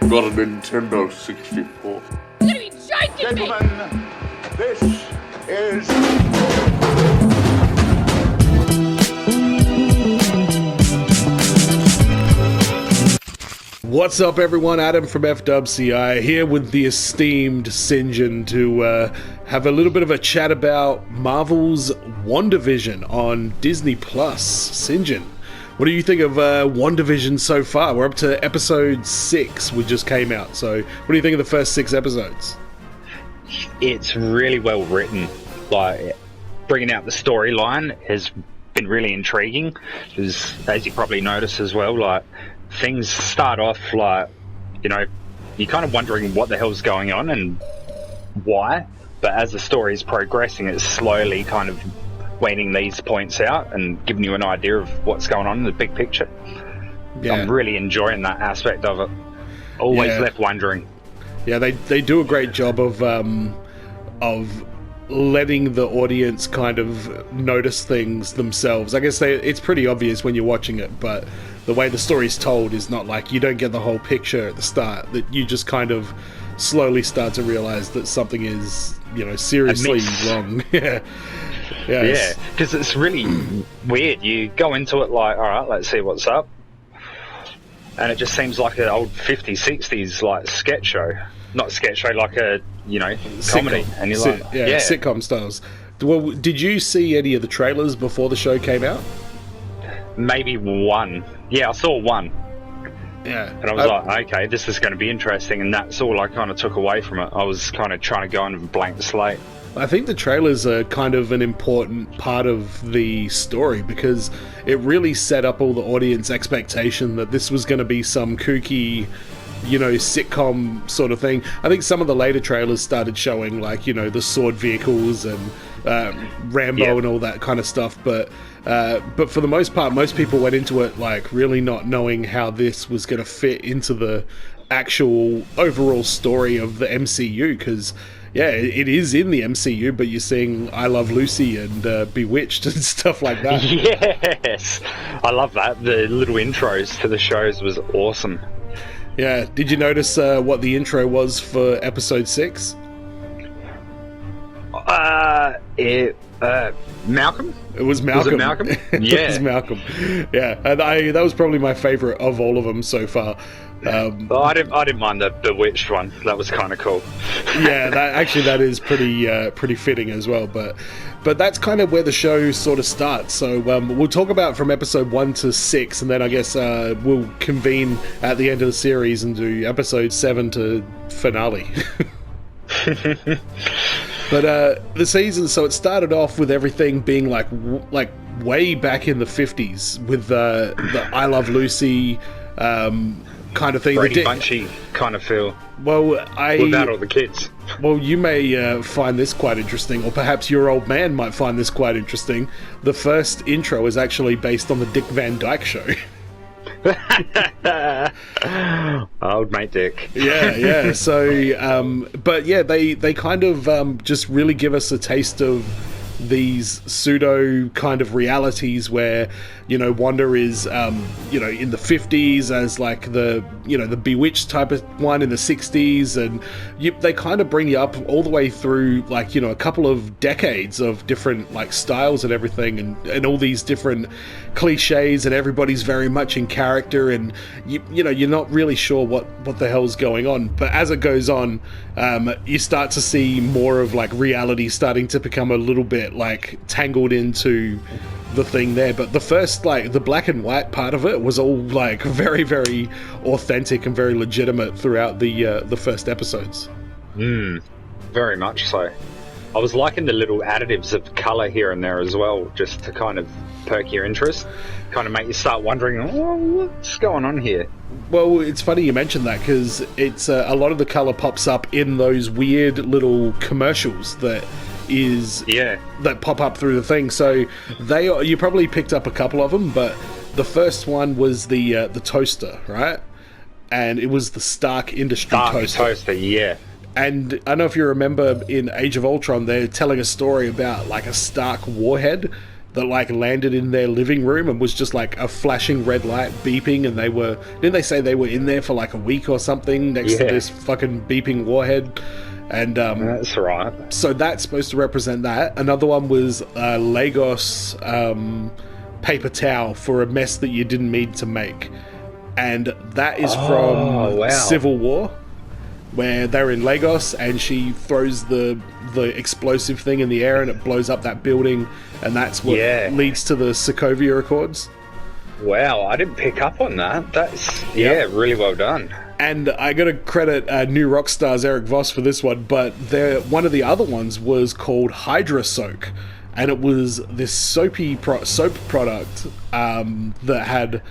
I've got a Nintendo 64. You're gonna be joking me! Gentlemen, this is... What's up, everyone? Adam from FWCI here with the esteemed Sinjun to have a little bit of a chat about Marvel's WandaVision on Disney+. Sinjun, what do you think of WandaVision so far? We're up to episode 6, which just came out. So what do you think of the first 6 episodes? It's really well written. Like, bringing out the storyline has been really intriguing. Because, as you probably noticed as well, like, things start off like, you know, you're kind of wondering what the hell's going on and why, but as the story is progressing, it's slowly kind of weaning these points out and giving you an idea of what's going on in the big picture. Yeah. I'm really enjoying that aspect of it. Always left wondering. Yeah, they do a great job of letting the audience kind of notice things themselves. I guess it's pretty obvious when you're watching it, but the way the story's told is not like you don't get the whole picture at the start, that you just kind of slowly start to realize that something is, you know, seriously wrong. Yeah, because it's really weird. You go into it like, all right, let's see what's up, and it just seems like an old 50s, 60s like sketch show. Not sketch show, like a, you know, comedy. Sitcom. And you're like, sitcom styles. Well, did you see any of the trailers before the show came out? Maybe one. Yeah, I saw one. Yeah. And I was like, okay, this is going to be interesting, and that's all I kind of took away from it. I was kind of trying to go on a blank slate. I think the trailers are kind of an important part of the story because it really set up all the audience expectation that this was going to be some kooky, you know, sitcom sort of thing. I think some of the later trailers started showing, like, you know, the sword vehicles and Rambo and all that kind of stuff, but for the most part, most people went into it like really not knowing how this was going to fit into the actual overall story of the MCU, because it is in the MCU, but you're seeing I Love Lucy and Bewitched and stuff like that. Yes, I love that. The little intros to the shows was awesome. Yeah, did you notice what the intro was for episode 6? Malcolm? It was Malcolm. Was it Malcolm? It was Malcolm. Yeah, and that was probably my favourite of all of them so far. I didn't mind the Bewitched one. That was kind of cool. Yeah, that is pretty fitting as well. But that's kind of where the show sort of starts. So we'll talk about from episode 1 to 6, and then I guess we'll convene at the end of the series and do episode 7 to finale. But the season, so it started off with everything being like way back in the 50s with the I Love Lucy kind of thing. Brady Bunchy kind of feel. Well, without all the kids. Well, you may find this quite interesting, or perhaps your old man might find this quite interesting. The first intro is actually based on the Dick Van Dyke Show. Old mate Dick. Yeah. So, but yeah, they kind of just really give us a taste of these pseudo kind of realities where, you know, Wanda is, you know, in the 50s as like the, you know, the Bewitched type of one in the 60s, and they kind of bring you up all the way through, like, you know, a couple of decades of different like styles and everything, and all these different cliches, and everybody's very much in character, and you know, you're not really sure what the hell's going on. But as it goes on, you start to see more of like reality starting to become a little bit like tangled into the thing there. But the first, like, the black and white part of it was all like very, very authentic and very legitimate throughout the first episodes. Very much so. I was liking the little additives of colour here and there as well, just to kind of perk your interest, kind of make you start wondering, oh, what's going on here? Well, it's funny you mentioned that, because it's a lot of the colour pops up in those weird little commercials that pop up through the thing. So you probably picked up a couple of them, but the first one was the toaster, right? And it was the Stark Industries toaster. Yeah. And I don't know if you remember in Age of Ultron, they're telling a story about like a Stark warhead that like landed in their living room and was just like a flashing red light beeping, and didn't they say they were in there for like a week or something next to this fucking beeping warhead? And that's right. So that's supposed to represent that. Another one was Lagos paper towel for a mess that you didn't mean to make, and that is from Civil War, where they're in Lagos and she throws the explosive thing in the air and it blows up that building, and that's what leads to the Sokovia Accords. Wow, I didn't pick up on that. That's really well done. And I got to credit New Rockstars Eric Voss for this one, but one of the other ones was called Hydra Soak, and it was this soap product that had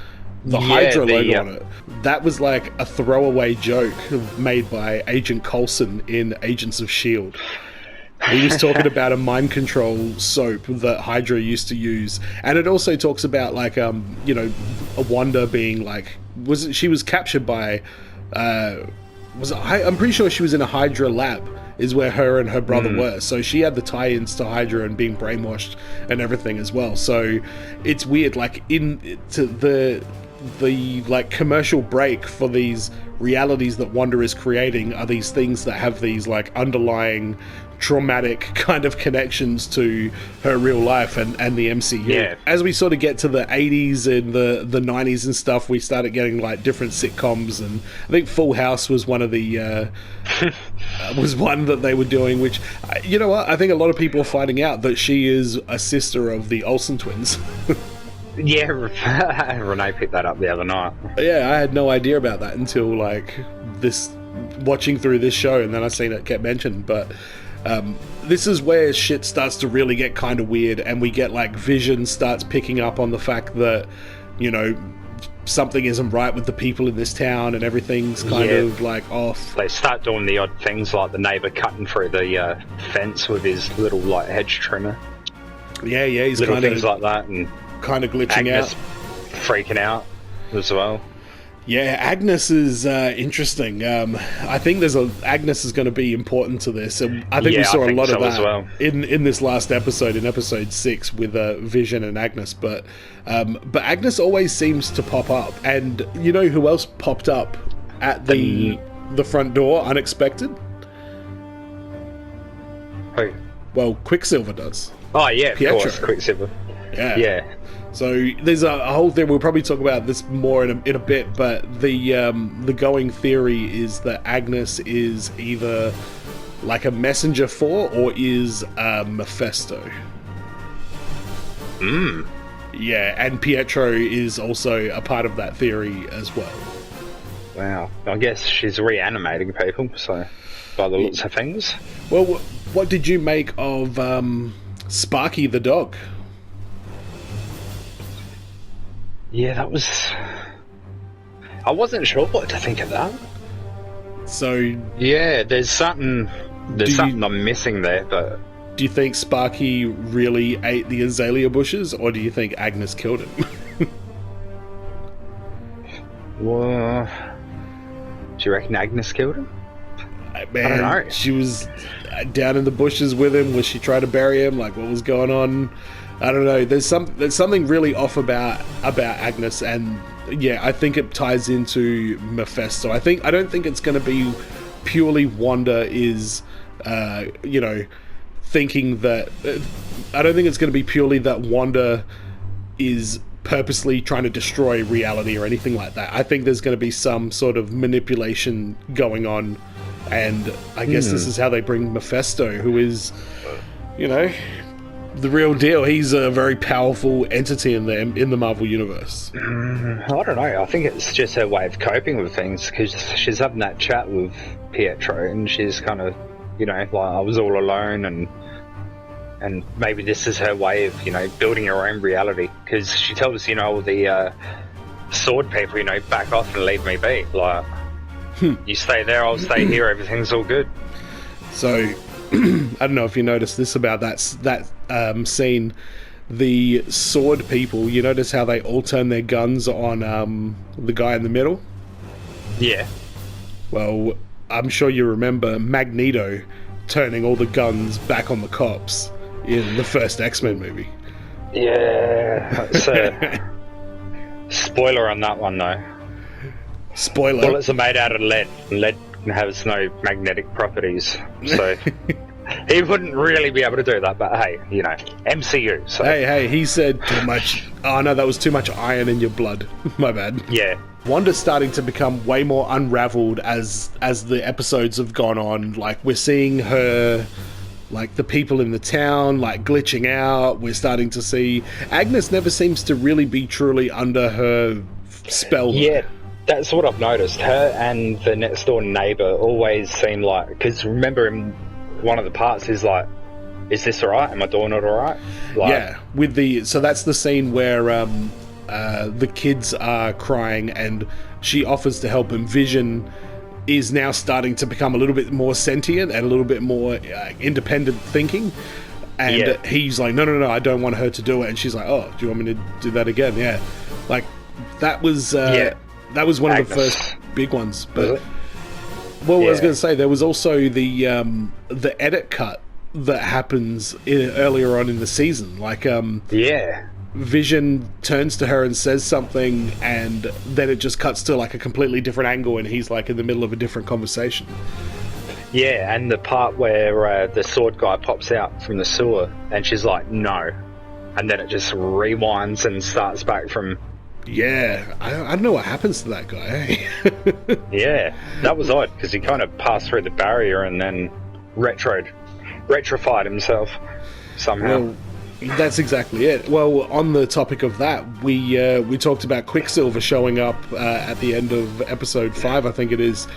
the Hydra logo on it. That was like a throwaway joke made by Agent Coulson in Agents of S.H.I.E.L.D. He was talking about a mind control soap that Hydra used to use, and it also talks about like a Wanda being like she was captured by I'm pretty sure she was in a Hydra lab is where her and her brother were, so she had the tie-ins to Hydra and being brainwashed and everything as well. So it's weird, like the like commercial break for these realities that Wanda is creating are these things that have these like underlying traumatic kind of connections to her real life and the MCU. Yeah. As we sort of get to the 80s and the 90s and stuff, we started getting like different sitcoms, and I think Full House was one of the was one that they were doing, which you know what, I think a lot of people are finding out that she is a sister of the Olsen twins. Yeah, Renee picked that up the other night. Yeah, I had no idea about that until like watching through this show, and then I seen it get mentioned. But this is where shit starts to really get kind of weird, and we get like Vision starts picking up on the fact that, you know, something isn't right with the people in this town, and everything's kind of like off. They start doing the odd things, like the neighbour cutting through the fence with his little like hedge trimmer. Yeah, he's little kind of things like that, and kind of glitching Agnes out, freaking out as well. Yeah, Agnes is interesting. I think Agnes is going to be important to this, and I think we saw a lot of that in this last episode, in episode 6, with Vision and Agnes. But Agnes always seems to pop up, and you know who else popped up at the front door unexpected? Who? Well, Quicksilver does. Oh yeah, Pietro. Of course, Quicksilver. Yeah. So there's a whole thing. We'll probably talk about this more in a bit, but the going theory is that Agnes is either like a messenger for, or is Mephisto. Yeah, and Pietro is also a part of that theory as well. Wow. I guess she's reanimating people, so by the looks of things. Well, what did you make of Sparky the dog? Yeah, that was... I wasn't sure what to think of that. So... Yeah, there's something I'm missing there, but... Do you think Sparky really ate the azalea bushes, or do you think Agnes killed him? Well... Do you reckon Agnes killed him? Man, I don't know. She was down in the bushes with him. Was she trying to bury him? Like, what was going on? I don't know. There's something really off about Agnes, and yeah, I think it ties into Mephisto. I don't think it's going to be purely Wanda is, thinking that. I don't think it's going to be purely that Wanda is purposely trying to destroy reality or anything like that. I think there's going to be some sort of manipulation going on, and I guess this is how they bring Mephisto, who is, the real deal. He's a very powerful entity in the Marvel Universe. I don't know. I think it's just her way of coping with things, because she's having that chat with Pietro, and she's kind of, like, I was all alone, and maybe this is her way of, building her own reality, because she tells us, all the sword people, back off and leave me be. Like, you stay there, I'll stay here, everything's all good. So, I don't know if you noticed this about that scene. The sword people, you notice how they all turn their guns on the guy in the middle? Yeah. Well, I'm sure you remember Magneto turning all the guns back on the cops in the first X-Men movie. Yeah, that's a spoiler on that one though. Spoiler. Bullets are made out of lead. Lead has no magnetic properties, so he wouldn't really be able to do that. But hey, you know, MCU. So Hey, he said too much. Oh no, that was too much iron in your blood. My bad. yeah, Wanda's starting to become way more unraveled as the episodes have gone on. Like, we're seeing her, like, the people in the town, like, glitching out. We're starting to see... Agnes never seems to really be truly under her spell. yeah. That's what I've noticed. Her and the next door neighbour always seem like... Because remember, in one of the parts is like, is this alright? Am I doing it alright? Like, Yeah, with the... So that's the scene where the kids are crying and she offers to help, and Vision is now starting to become a little bit more sentient and a little bit more independent thinking. And he's like, no, I don't want her to do it. And she's like, oh, do you want me to do that again? Yeah. Like, that was... That was one of the first big ones. But well, I was going to say, there was also the edit cut that happens earlier on in the season. Like, Vision turns to her and says something, and then it just cuts to like a completely different angle, and he's like in the middle of a different conversation. Yeah, and the part where the sword guy pops out from the sewer, and she's like, no. And then it just rewinds and starts back from... Yeah, I don't know what happens to that guy. Eh? Yeah, that was odd, because he kind of passed through the barrier and then retrified himself somehow. Well, that's exactly it. Well, on the topic of that, we talked about Quicksilver showing up at the end of episode 5, I think it is.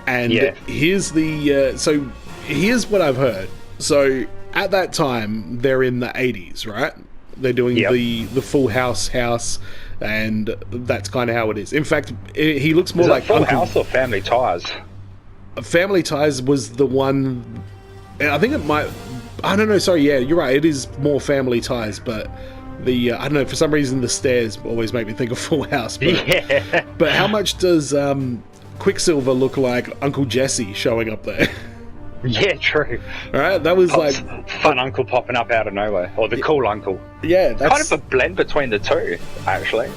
And here's the... so here's what I've heard. So at that time, they're in the 80s, right? They're doing the Full House, and that's kind of how it is. In fact, he looks more like Full House or Family Ties? Family Ties was the one... I think it might... I don't know, sorry, yeah, you're right, it is more Family Ties, but the... I don't know, for some reason the stairs always make me think of Full House. But, but how much does Quicksilver look like Uncle Jesse showing up there? Yeah, true. Alright, that was like... Fun uncle popping up out of nowhere. Or the cool uncle. Yeah, that's... Kind of a blend between the two, actually.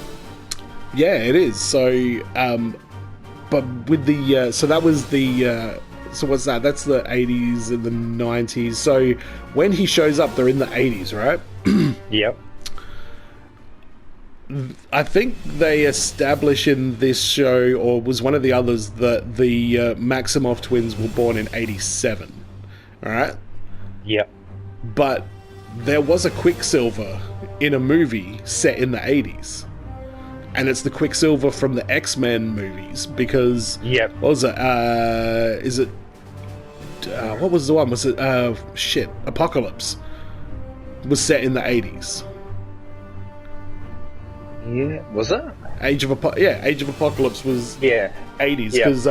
Yeah, it is. So, but with the... so that was the... so what's that? That's the 80s and the 90s. So when he shows up, they're in the 80s, right? Yep. I think they establish in this show, or was one of the others, that the Maximoff twins were born in 87. Alright? Yep. But there was a Quicksilver in a movie set in the 80s. And it's the Quicksilver from the X-Men movies, because... Yep. What was it? Is it... what was the one? Was it... Apocalypse. Was set in the 80s. Yeah, was it? Age of Apocalypse was 80s, because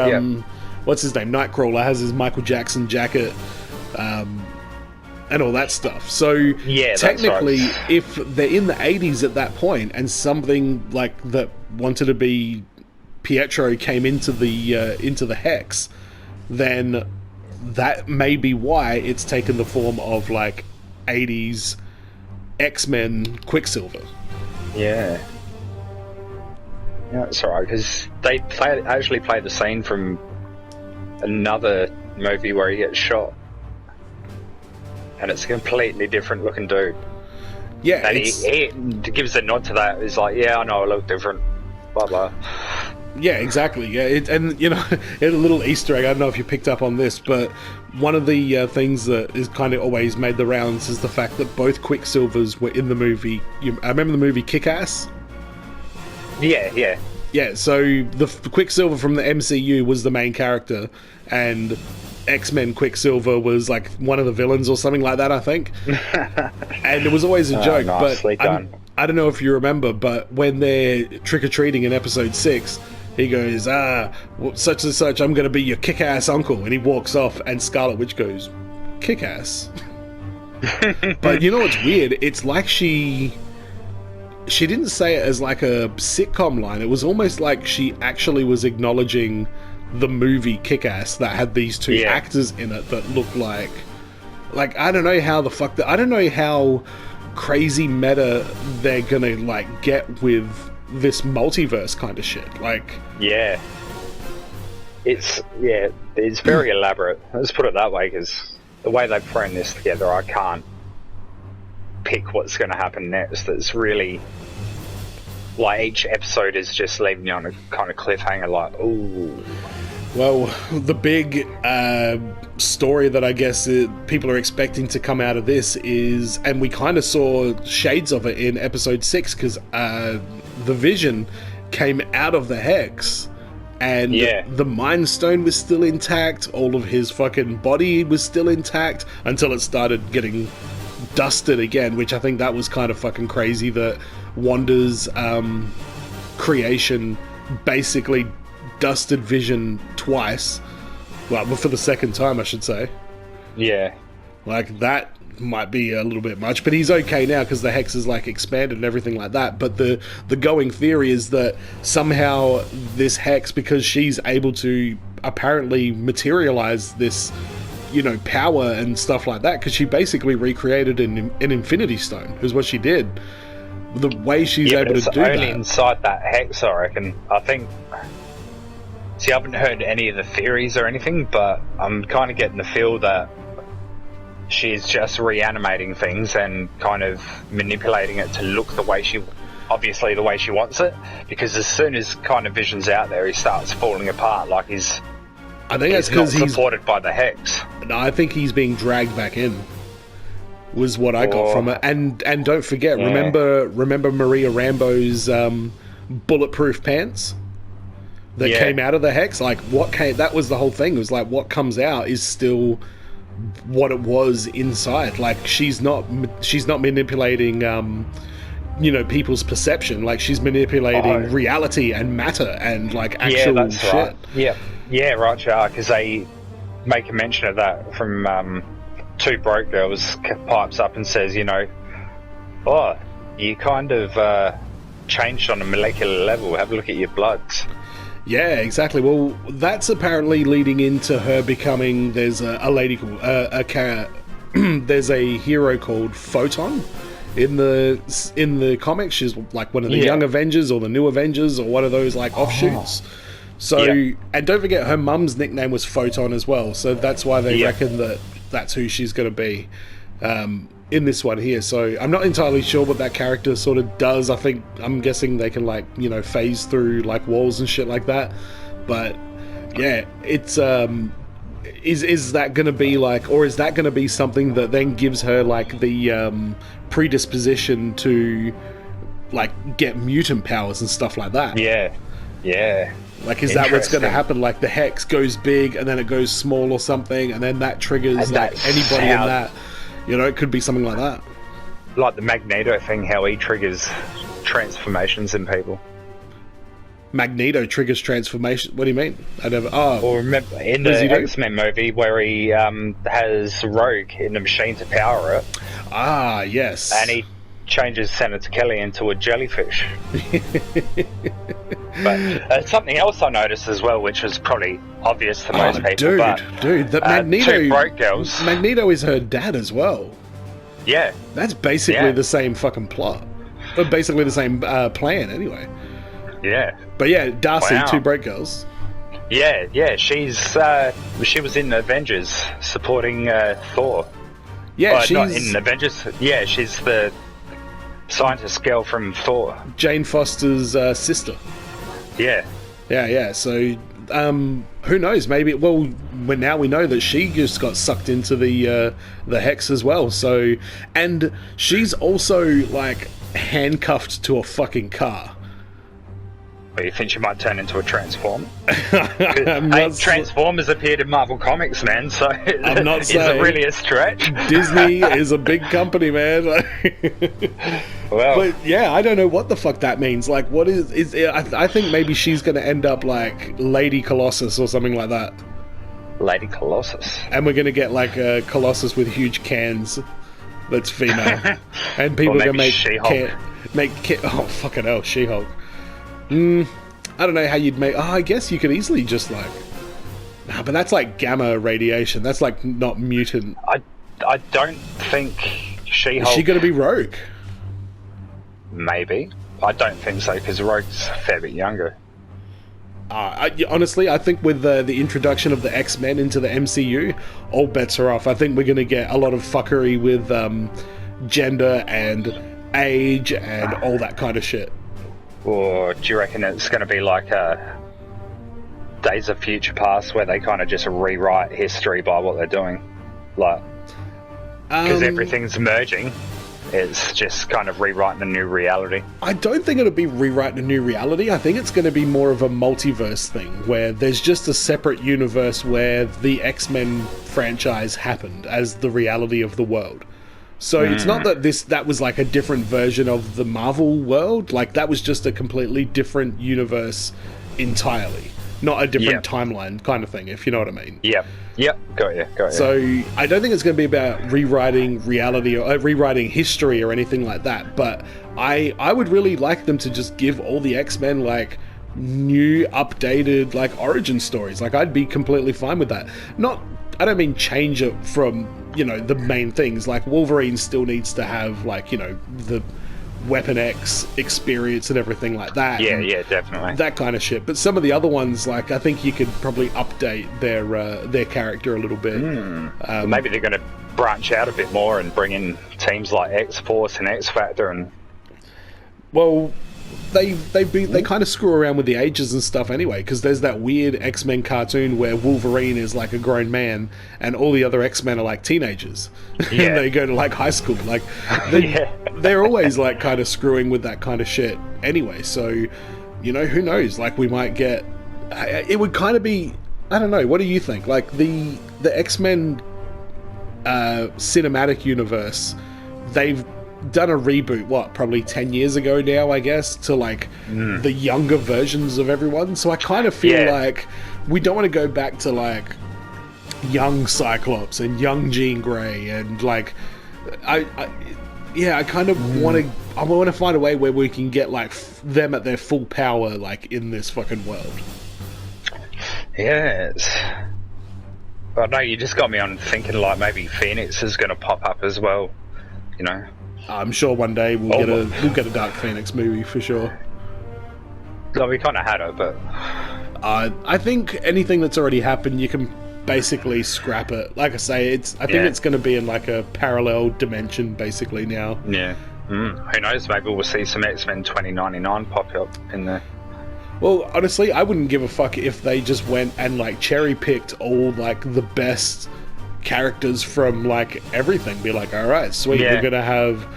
what's his name? Nightcrawler has his Michael Jackson jacket, and all that stuff. So technically, if they're in the 80s at that point, and something like that wanted to be Pietro came into the Hex, then that may be why it's taken the form of like 80s X-Men Quicksilver. Yeah. Yeah, it's alright, because they actually play the scene from another movie where he gets shot. And it's a completely different looking dude. Yeah, and he gives a nod to that. He's like, yeah, I know, I look different. Blah, blah. Yeah, exactly. Yeah, and, you know, a little Easter egg, I don't know if you picked up on this, but one of the things that is kind of always made the rounds is the fact that both Quicksilvers were in the movie. I remember the movie Kick-Ass? Yeah. Yeah, so the Quicksilver from the MCU was the main character, and X-Men Quicksilver was like one of the villains or something like that, I think. And it was always a joke, but I don't know if you remember, but when they're trick-or-treating in episode 6, he goes, such and such, I'm going to be your kick-ass uncle. And he walks off, and Scarlet Witch goes, kick-ass? But you know what's weird? It's like she didn't say it as like a sitcom line. It was almost like she actually was acknowledging the movie Kick-Ass that had these two actors in it that looked like I don't know how the fuck I don't know how crazy meta they're gonna like get with this multiverse kind of shit. Like, yeah, it's very elaborate. Let's put it that way, because the way they've thrown this together, I can't pick what's going to happen next. It's really like each episode is just leaving you on a kind of cliffhanger, like, ooh. Well, the big story that I guess people are expecting to come out of this is, and we kind of saw shades of it in episode 6, because the Vision came out of the Hex, and the Mind Stone was still intact, all of his fucking body was still intact, until it started getting dusted again, which I think that was kind of fucking crazy, that Wanda's creation basically dusted Vision twice. Well, for the second time, I should say. Yeah. Like, that might be a little bit much, but he's okay now because the Hex is like expanded and everything like that. But the going theory is that somehow this Hex, because she's able to apparently materialize this, you know, power and stuff like that, because she basically recreated an Infinity Stone, is what she did. The way she's able to do that. It's only inside that Hex, I reckon. I think. See, I haven't heard any of the theories or anything, but I'm kind of getting the feel that she's just reanimating things and kind of manipulating it to look the way she wants it. Because as soon as kind of Vision's out there, he starts falling apart. Like I think that's because he's supported by the Hex. No, I think he's being dragged back in. Was what I got from it. And don't forget, remember Maria Rambeau's bulletproof pants that came out of the Hex? Like, that was the whole thing. It was like, what comes out is still what it was inside. Like, she's not manipulating you know, people's perception. Like, she's manipulating reality and matter and like actual shit. Right. Yeah, right, because they make a mention of that from Two Broke Girls pipes up and says, you know, you kind of changed on a molecular level. Have a look at your bloods. Yeah, exactly. Well, that's apparently leading into her becoming. There's a lady called there's a hero called Photon in the comics. She's like one of the young Avengers or the new Avengers or one of those like offshoots. So, and don't forget, her mum's nickname was Photon as well. So that's why they reckon that that's who she's going to be in this one here. So I'm not entirely sure what that character sort of does. I'm guessing they can, like, you know, phase through like walls and shit like that. But yeah, it's is that going to be like, or is that going to be something that then gives her like the predisposition to like get mutant powers and stuff like that? Yeah. Like, is that what's going to happen? Like, the Hex goes big and then it goes small or something, and then that triggers like anybody in that. You know, it could be something like that. Like the Magneto thing, how he triggers transformations in people. Magneto triggers transformation? What do you mean? I never... Or remember, in the X-Men movie where he has Rogue in the machine to power it. Ah, yes. And he changes Senator Kelly into a jellyfish. But something else I noticed as well, which was probably obvious to most people. Dude, that Magneto... Two Broke Girls. Magneto is her dad as well. Yeah. That's basically the same fucking plot. But basically the same plan, anyway. Yeah. But yeah, Darcy, Two Broke Girls. Yeah, she was in Avengers supporting Thor. Yeah, she's not in Avengers. Yeah, she's the scientist girl from Thor. Jane Foster's sister. Yeah. So, who knows? Maybe. Well, now we know that she just got sucked into the Hex as well. So, and she's also like handcuffed to a fucking car. Well, you think she might turn into a Transformer? Hey, Transformers appeared in Marvel Comics, man, so I'm not saying. Is it really a stretch? Disney is a big company, man. Well, but yeah, I don't know what the fuck that means. Like, what is I think maybe she's going to end up like Lady Colossus or something like that. Lady Colossus. And we're going to get like a Colossus with huge cans that's female. And people are going to make She-Hulk. Oh, fucking hell, She-Hulk. I don't know how you'd make... I guess you could easily just like... Nah, but that's like gamma radiation. That's like not mutant. I don't think She-Hulk. Is she going to be Rogue? Maybe. I don't think so, because Rogue's a fair bit younger. Honestly, I think with the introduction of the X-Men into the MCU, all bets are off. I think we're going to get a lot of fuckery with gender and age and all that kind of shit. Or do you reckon it's going to be like Days of Future Past, where they kind of just rewrite history by what they're doing? Like, because everything's merging. It's just kind of rewriting a new reality. I don't think it'll be rewriting a new reality. I think it's going to be more of a multiverse thing, where there's just a separate universe where the X-Men franchise happened as the reality of the world. So it's not that that was like a different version of the Marvel world. Like, that was just a completely different universe entirely. Not a different timeline kind of thing, if you know what I mean. Yep, got you. So I don't think it's going to be about rewriting reality or rewriting history or anything like that. But I would really like them to just give all the X-Men like new, updated like origin stories. Like, I'd be completely fine with that. I don't mean change it from, you know, the main things. Like, Wolverine still needs to have like, you know, the Weapon X experience and everything like that. Yeah, definitely. That kind of shit. But some of the other ones, like, I think you could probably update their character a little bit. Maybe they're going to branch out a bit more and bring in teams like X-Force and X-Factor and... Well, they kind of screw around with the ages and stuff anyway, because there's that weird X-Men cartoon where Wolverine is like a grown man and all the other X-Men are like teenagers. Yeah. And they go to like high school. Like, they're always like kind of screwing with that kind of shit anyway. So, you know, who knows? Like, we might get... It would kind of be... I don't know. What do you think? Like, the X-Men cinematic universe, they've done a reboot, probably 10 years ago now, I guess, to like the younger versions of everyone. So I kind of feel like we don't want to go back to like young Cyclops and young Jean Grey and like I kind of want to find a way where we can get like them at their full power, like in this fucking world. Yes. I know, you just got me on thinking like maybe Phoenix is going to pop up as well, you know. I'm sure one day we'll get a Dark Phoenix movie for sure. No, we kind of had it, but I think anything that's already happened, you can basically scrap it. Like I say, I think it's going to be in like a parallel dimension basically now. Yeah. Who knows? Maybe we'll see some X-Men 2099 pop up in there. Well, honestly, I wouldn't give a fuck if they just went and like cherry picked all like the best characters from like everything. Be like, all right, sweet, we're gonna have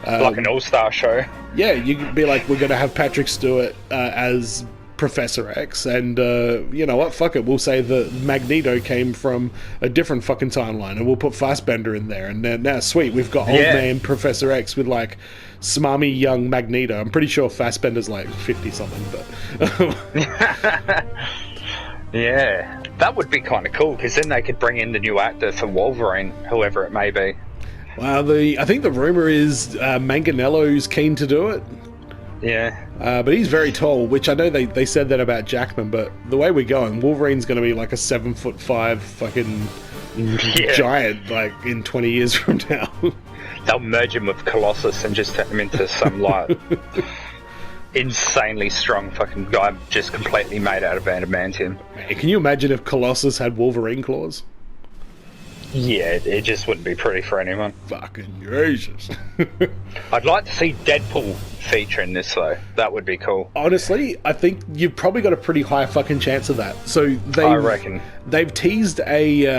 like an all-star show. Yeah, you could be like, we're gonna have Patrick Stewart as Professor X, and you know what, fuck it, we'll say that Magneto came from a different fucking timeline, and we'll put Fassbender in there, and then now sweet, we've got old man Professor X with like smarmy young Magneto. I'm pretty sure Fassbender's like 50 something, but yeah, that would be kind of cool, because then they could bring in the new actor for Wolverine, whoever it may be. Well, I think the rumor is Manganiello's keen to do it. Yeah. But he's very tall, which I know they said that about Jackman, but the way we're going, Wolverine's going to be like a 7'5" fucking giant, like, in 20 years from now. They'll merge him with Colossus and just turn him into some, like, insanely strong fucking guy just completely made out of adamantium. Can you imagine if Colossus had Wolverine claws? Yeah, it just wouldn't be pretty for anyone. Fucking Jesus. I'd like to see Deadpool feature in this, though. That would be cool. Honestly, I think you've probably got a pretty high fucking chance of that. So I reckon they've teased a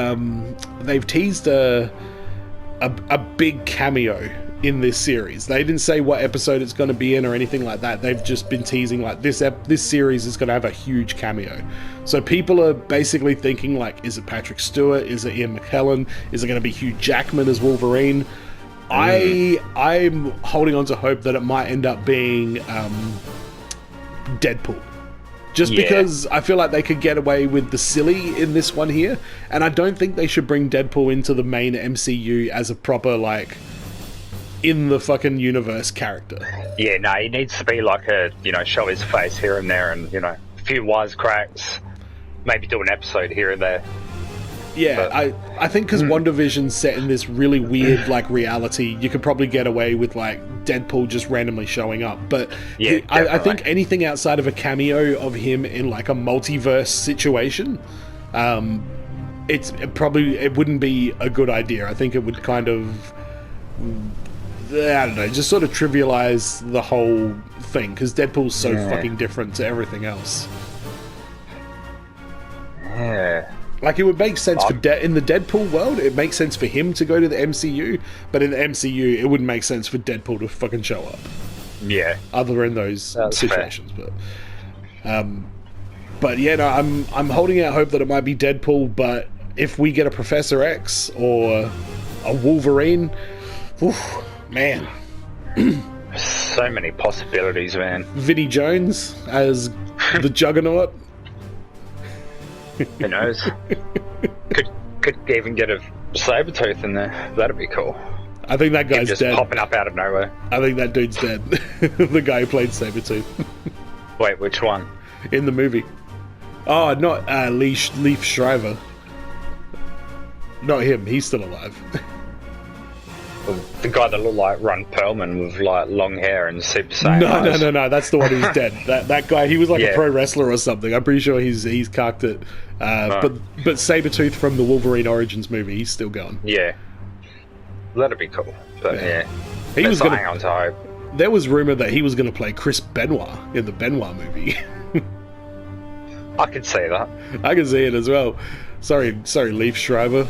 big cameo in this series. They didn't say what episode it's going to be in or anything like that. They've just been teasing like this series is going to have a huge cameo. So people are basically thinking like, is it Patrick Stewart? Is it Ian McKellen? Is it going to be Hugh Jackman as Wolverine? I'm holding on to hope that it might end up being Deadpool. Just because I feel like they could get away with the silly in this one here, and I don't think they should bring Deadpool into the main MCU as a proper, like, in the fucking universe character. Yeah, no, he needs to be like a, you know, show his face here and there and, you know, a few wisecracks, maybe do an episode here and there. Yeah, I think because WandaVision's set in this really weird, like, reality, you could probably get away with, like, Deadpool just randomly showing up. But Yeah, I think anything outside of a cameo of him in, like, a multiverse situation, it wouldn't be a good idea. I think it would kind of, I don't know, just sort of trivialize the whole thing, because Deadpool's so fucking different to everything else. Yeah. Like, it would make sense in the Deadpool world, it makes sense for him to go to the MCU, but in the MCU, it wouldn't make sense for Deadpool to fucking show up. Yeah. Other in those That's situations, but yeah, no, I'm holding out hope that it might be Deadpool, but if we get a Professor X or a Wolverine, oof, man. So many possibilities, man. Vinnie Jones as the Juggernaut. Who knows? could even get a Sabretooth in there. That'd be cool. I think that guy's just dead. Popping up out of nowhere. I think that dude's dead. The guy who played Sabretooth. Wait, which one? In the movie. Oh, not Leif Schriever. Not him. He's still alive. The guy that looked like Ron Perlman with like long hair and Super Saiyan eyes. No. That's the one who's dead. That guy. He was like a pro wrestler or something. I'm pretty sure he's carked it. But Sabretooth from the Wolverine Origins movie, he's still going. Yeah, that'd be cool. But he was gonna hang on to hope. There was rumor that he was going to play Chris Benoit in the Benoit movie. I could see that. I can see it as well. Sorry, Leif Schriever.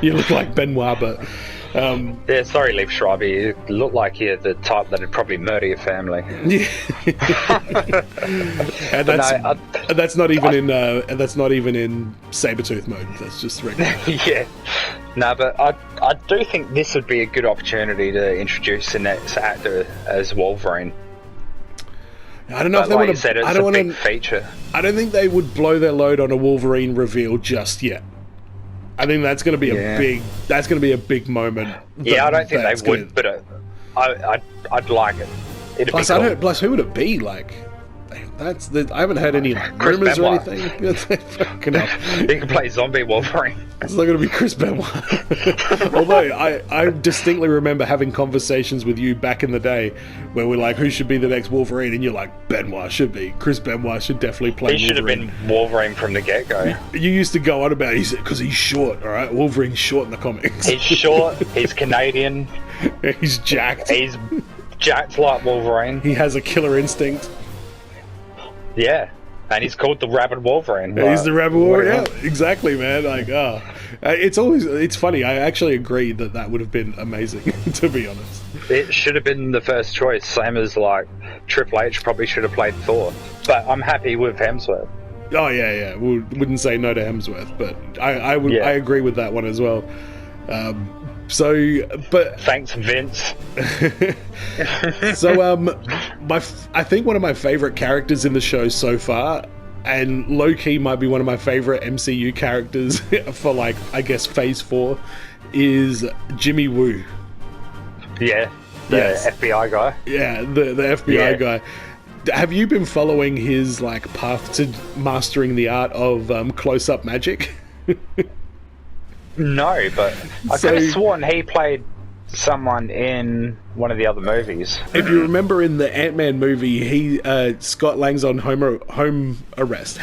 you look like Benoit, but yeah, sorry, Leif Schriever. You look like you're the type that'd probably murder your family. And that's not even in Sabretooth mode. That's just regular. Yeah. No, but I do think this would be a good opportunity to introduce the next actor as Wolverine. I don't know if they like want to. I don't want a feature. I don't think they would blow their load on a Wolverine reveal just yet. I think that's going to be a big moment. Yeah, I don't think they would, but I'd like it. It'd be cool. Plus, who would it be? Like, I haven't heard any like rumors or anything. Fucking hell. He can play zombie Wolverine. It's not going to be Chris Benoit. Although I distinctly remember having conversations with you back in the day where we're like, who should be the next Wolverine? And you're like, Benoit should be. Chris Benoit should definitely play He should Wolverine. have been Wolverine from the get-go. You used to go on about it because he's short, alright? Wolverine's short in the comics. He's short, he's Canadian. He's jacked. He's jacked like Wolverine. He has a killer instinct. Yeah. And he's called the Rabid Wolverine. He's the Rabid Wolverine. Yeah, exactly, man. Like, it's funny. I actually agree that would have been amazing, to be honest. It should have been the first choice, same as like Triple H probably should have played Thor. But I'm happy with Hemsworth. Oh yeah. We wouldn't say no to Hemsworth, but I agree with that one as well. But thanks, Vince. So, I think one of my favorite characters in the show so far, and low-key might be one of my favorite MCU characters for, like, I guess Phase 4, is Jimmy Woo. Yeah, the FBI guy. Yeah, the FBI guy. Have you been following his, like, path to mastering the art of close-up magic? No, but I could have sworn he played someone in one of the other movies. If you remember in the Ant-Man movie, Scott Lang's on house arrest.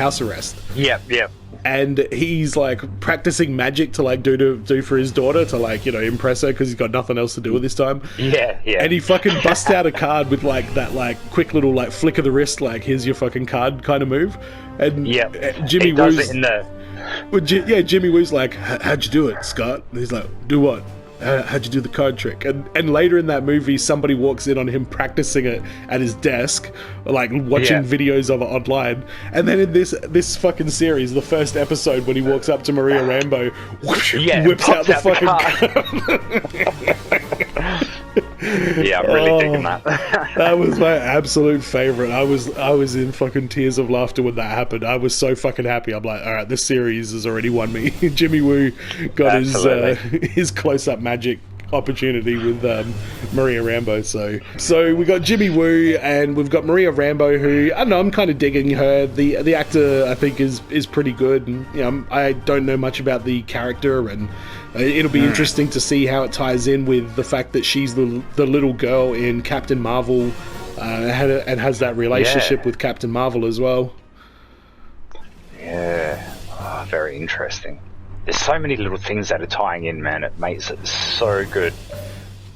Yep. And he's like practicing magic to like do for his daughter to like, you know, impress her because he's got nothing else to do with this time. Yeah. And he fucking busts out a card with like that like quick little like flick of the wrist, like here's your fucking card kind of move. And Jimmy does Woo's it in the. Well, Jimmy Woo's like, how'd you do it, Scott? And he's like, do what? How'd you do the card trick? And later in that movie, somebody walks in on him practicing it at his desk, like watching videos of it online. And then in this fucking series, the first episode, when he walks up to Maria Rambeau, whips out the fucking card. Yeah, I'm really digging that. That was my absolute favorite. I was in fucking tears of laughter when that happened. I was so fucking happy. I'm like, all right, this series has already won me. Jimmy Woo got his close-up magic opportunity with Maria Rambeau. So we got Jimmy Woo and we've got Maria Rambeau, who I don't know, I'm kind of digging her. The actor I think is pretty good, and you know, I don't know much about the character, and it'll be interesting to see how it ties in with the fact that she's the little girl in Captain Marvel, and has that relationship with Captain Marvel as well. Yeah, very interesting. There's so many little things that are tying in, man. It makes it so good.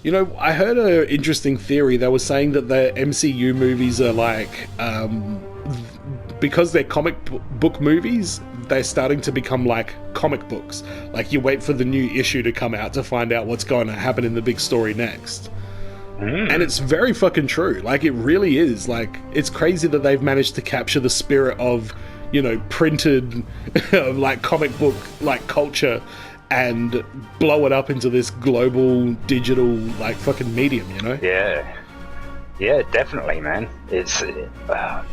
You know, I heard an interesting theory. They were saying that the MCU movies are like, because they're comic book movies, they're starting to become like comic books. Like, you wait for the new issue to come out to find out what's going to happen in the big story next. And it's very fucking true. Like, it really is. Like, it's crazy that they've managed to capture the spirit of, you know, printed like comic book like culture and blow it up into this global digital like fucking medium, you know? Yeah, definitely, man. It's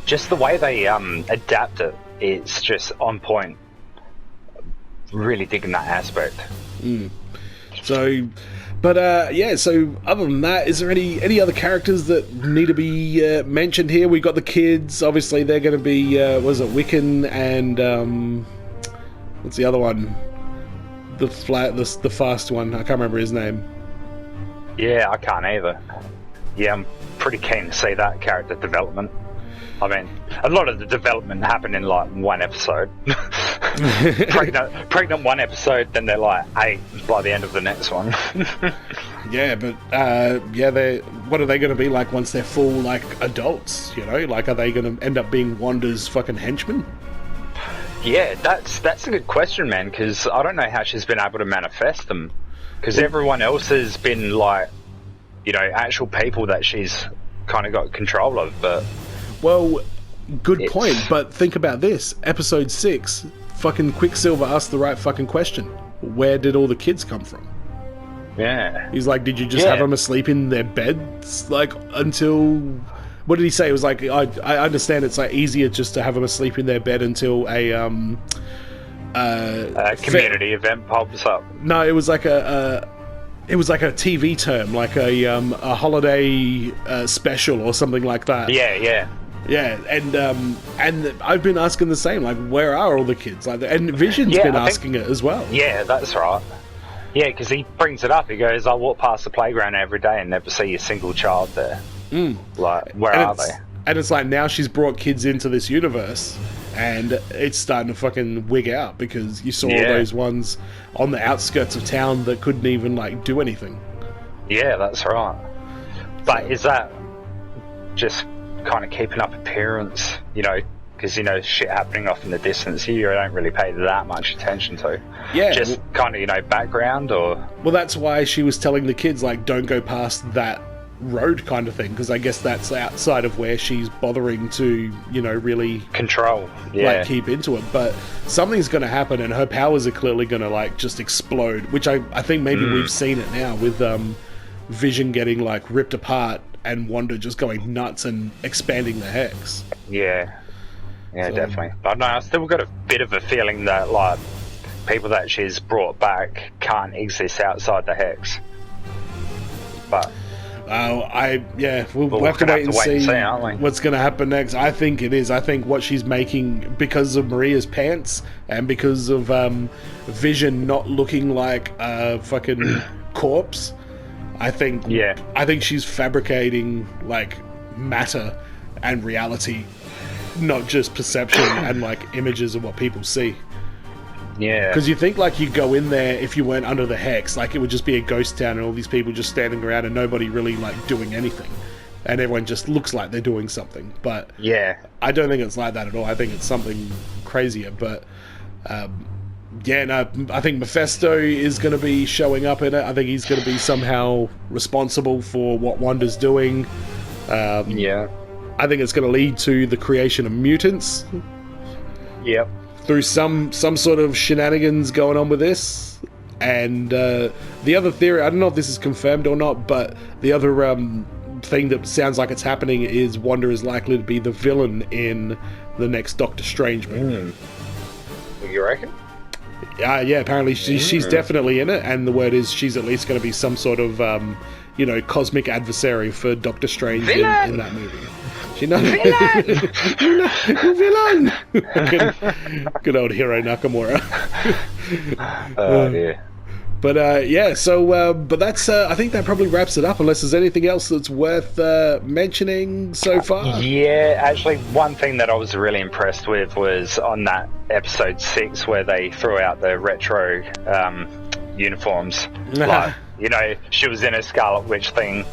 just the way they adapt it. It's just on point. Really digging that aspect. So, but so other than that, is there any other characters that need to be mentioned here? We got the kids, obviously they're going to be, was it Wiccan and, what's the other one? The fast one, I can't remember his name. Yeah, I can't either. Yeah, I'm pretty keen to see that character development. I mean, a lot of the development happened in like one episode. pregnant one episode, then they're like 8 by the end of the next one. Yeah, but what are they going to be like once they're full like adults? You know, like, are they going to end up being Wanda's fucking henchmen? Yeah, that's a good question, man. Because I don't know how she's been able to manifest them. Because everyone else has been like, you know, actual people that she's kind of got control of, but. Well, good point, but think about this. Episode 6, fucking Quicksilver asked the right fucking question. Where did all the kids come from? Yeah. He's like, did you just have them asleep in their beds? Like, until... What did he say? It was like, I understand it's like easier just to have them asleep in their bed until a community event pops up. No, it was like a TV term, like a holiday special or something like that. Yeah, and I've been asking the same, like, where are all the kids? Like, and Vision's been asking it as well. Yeah, that's right. Yeah, because he brings it up. He goes, I walk past the playground every day and never see a single child there. Like, where are they? And it's like, now she's brought kids into this universe, and it's starting to fucking wig out, because you saw all those ones on the outskirts of town that couldn't even, like, do anything. Yeah, that's right. But is that just kind of keeping up appearance, you know, because, you know, shit happening off in the distance you don't really pay that much attention to. Yeah. Just kind of, you know, background, or... Well, that's why she was telling the kids, like, don't go past that road kind of thing, because I guess that's outside of where she's bothering to, you know, really... Control, like, keep into it. But something's going to happen, and her powers are clearly going to, like, just explode, which I think maybe we've seen it now with Vision getting, like, ripped apart, and Wanda just going nuts and expanding the hex. Yeah, definitely. But no, I've still got a bit of a feeling that, like, people that she's brought back can't exist outside the hex. But we'll have to wait and see what's going to happen next. I think it is. I think what she's making, because of Maria's pants and because of Vision not looking like a fucking corpse, I think she's fabricating, like, matter and reality, not just perception and, like, images of what people see. Yeah. Because you think, like, you go in there, if you weren't under the hex, like, it would just be a ghost town and all these people just standing around and nobody really, like, doing anything. And everyone just looks like they're doing something. But I don't think it's like that at all. I think it's something crazier. But, I think Mephisto is going to be showing up in it. I think he's going to be somehow responsible for what Wanda's doing. I think it's going to lead to the creation of mutants. Yep. Through some sort of shenanigans going on with this. And the other theory, I don't know if this is confirmed or not, but the other thing that sounds like it's happening is Wanda is likely to be the villain in the next Doctor Strange movie. You reckon? Yeah, apparently she's definitely in it, and the word is she's at least going to be some sort of, cosmic adversary for Doctor Strange in that movie. You villain! Good old hero Nakamura. Oh, dear. But but that's I think that probably wraps it up, unless there's anything else that's worth mentioning so far. Yeah, actually, one thing that I was really impressed with was on that episode 6 where they threw out the retro uniforms. Like, she was in a Scarlet Witch thing.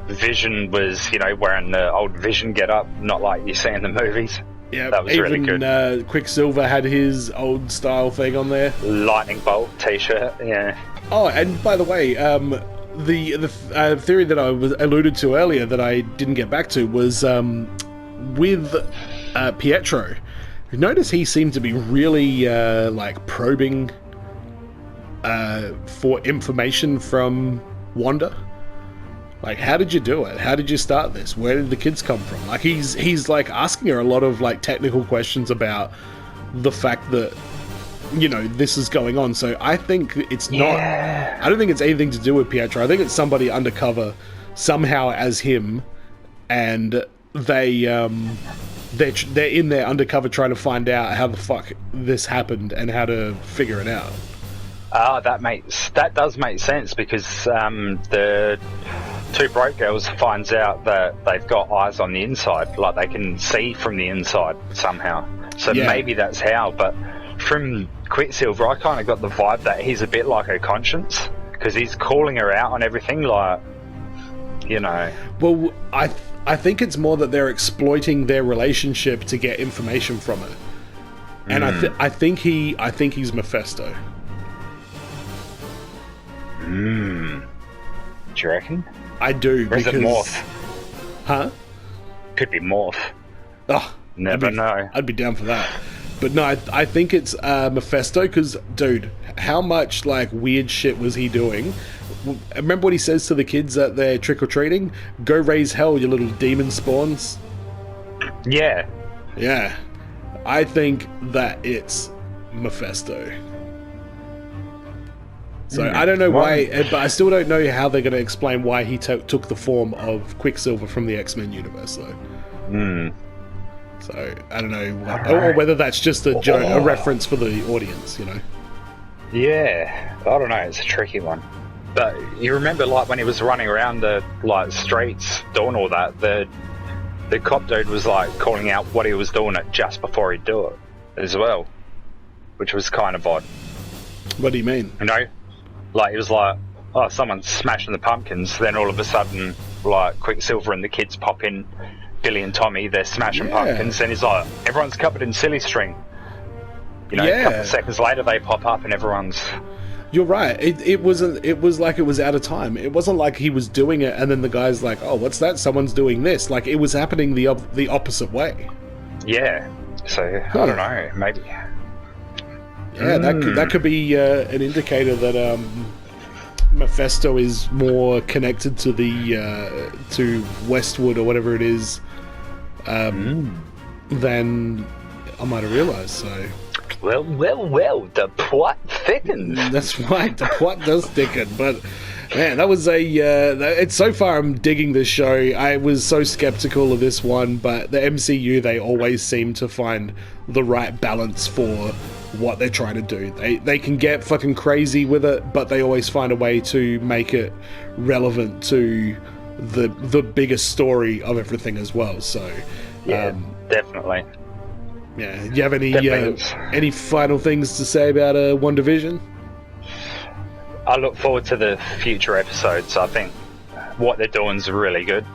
Vision was, wearing the old Vision get-up, not like you see in the movies. Yeah, that was really good. Quicksilver had his old style thing on there. Lightning bolt t-shirt, yeah. Oh, and by the way, the theory that I alluded to earlier that I didn't get back to was with Pietro. Notice he seemed to be really probing for information from Wanda. Like, how did you do it? How did you start this? Where did the kids come from? Like, he's like asking her a lot of like technical questions about the fact that this is going on. So I think it's not. I don't think it's anything to do with Pietro. I think it's somebody undercover somehow as him, and they're in there undercover trying to find out how the fuck this happened and how to figure it out. That does make sense, because the two broke girls finds out that they've got eyes on the inside, like they can see from the inside somehow. So maybe that's how. But from Quicksilver, I kind of got the vibe that he's a bit like her conscience, because he's calling her out on everything, like, Well, I think it's more that they're exploiting their relationship to get information from her, and I think he's Mephisto. Do you reckon? I do. Or is it Morph? Huh? Could be Morph. Oh, never know. I'd be down for that. But no, I think it's Mephisto, because, dude, how much like weird shit was he doing? Remember what he says to the kids at their trick-or-treating? Go raise hell, you little demon spawns. Yeah. Yeah. I think that it's Mephisto. So I don't know why, but I still don't know how they're going to explain why he took the form of Quicksilver from the X-Men universe, though. So I don't know, or whether that's just a reference for the audience, Yeah, I don't know. It's a tricky one. But you remember, like, when he was running around the streets doing all that, the cop dude was like calling out what he was doing just before he'd do it as well, which was kind of odd. What do you mean? Like, he was like, oh, someone's smashing the pumpkins. Then all of a sudden, like, Quicksilver and the kids pop in, Billy and Tommy, they're smashing pumpkins. And he's like, everyone's covered in silly string. A couple of seconds later, they pop up and everyone's... You're right. It was like it was out of time. It wasn't like he was doing it and then the guy's like, oh, what's that? Someone's doing this. Like, it was happening the opposite way. Yeah. So, I don't know. Maybe... Yeah, that could be an indicator that Mephisto is more connected to the to Westwood or whatever it is than I might have realised. So, well, the plot thickens. That's right, the plot does thicken. But man, that was it's so far I'm digging this show. I was so skeptical of this one, but the MCU, they always seem to find the right balance for what they're trying to do. They can get fucking crazy with it, but they always find a way to make it relevant to the biggest story of everything as well. So yeah, definitely. Yeah, do you have any final things to say about WandaVision? I look forward to the future episodes. I think what they're doing is really good.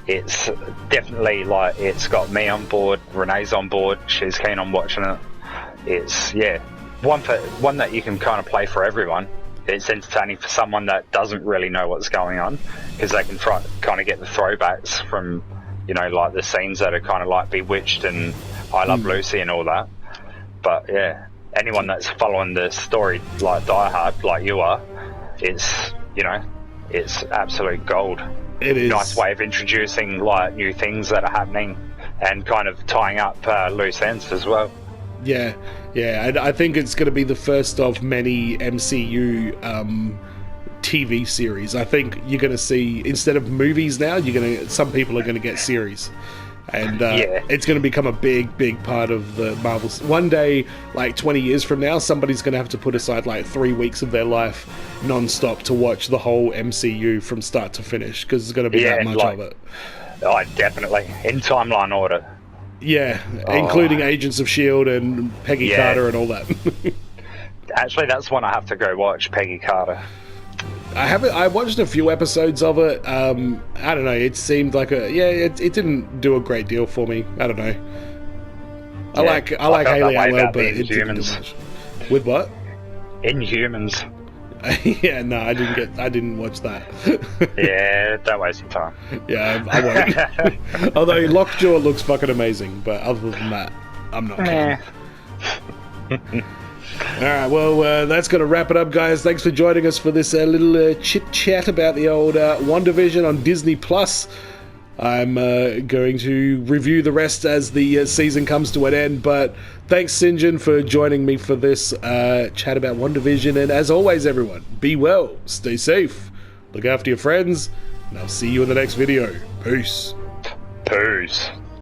It's definitely like, it's got me on board, Renee's on board, she's keen on watching it. It's one that you can kind of play for everyone. It's entertaining for someone that doesn't really know what's going on, because they can kind of get the throwbacks from, like the scenes that are kind of like Bewitched and I Love Lucy and all that. But yeah, anyone that's following the story like Die Hard, like you are, it's absolute gold. It is. Nice way of introducing like new things that are happening and kind of tying up loose ends as well. Yeah, and I think it's going to be the first of many MCU TV series. I think you're going to see, instead of movies now, some people are going to get series. And it's going to become a big part of the Marvel. One day, like 20 years from now, somebody's going to have to put aside like 3 weeks of their life non-stop to watch the whole MCU from start to finish, because there's going to be that much of it. Oh, definitely. In timeline order. Yeah, including Agents of S.H.I.E.L.D. and Peggy Carter and all that. Actually, that's one I have to go watch, Peggy Carter. I watched a few episodes of it. I don't know, it seemed like it didn't do a great deal for me. I don't know. I like Hayley Atwell, but it didn't do much. With what? Inhumans. Yeah, no, I didn't watch that. Yeah, don't waste your time. Yeah, I won't. Although Lockjaw looks fucking amazing, but other than that, I'm not keen. Alright, well, that's going to wrap it up, guys. Thanks for joining us for this little chit-chat about the old WandaVision on Disney+. I'm going to review the rest as the season comes to an end, but thanks, Sinjun, for joining me for this chat about WandaVision, and as always, everyone, be well, stay safe, look after your friends, and I'll see you in the next video. Peace. Peace.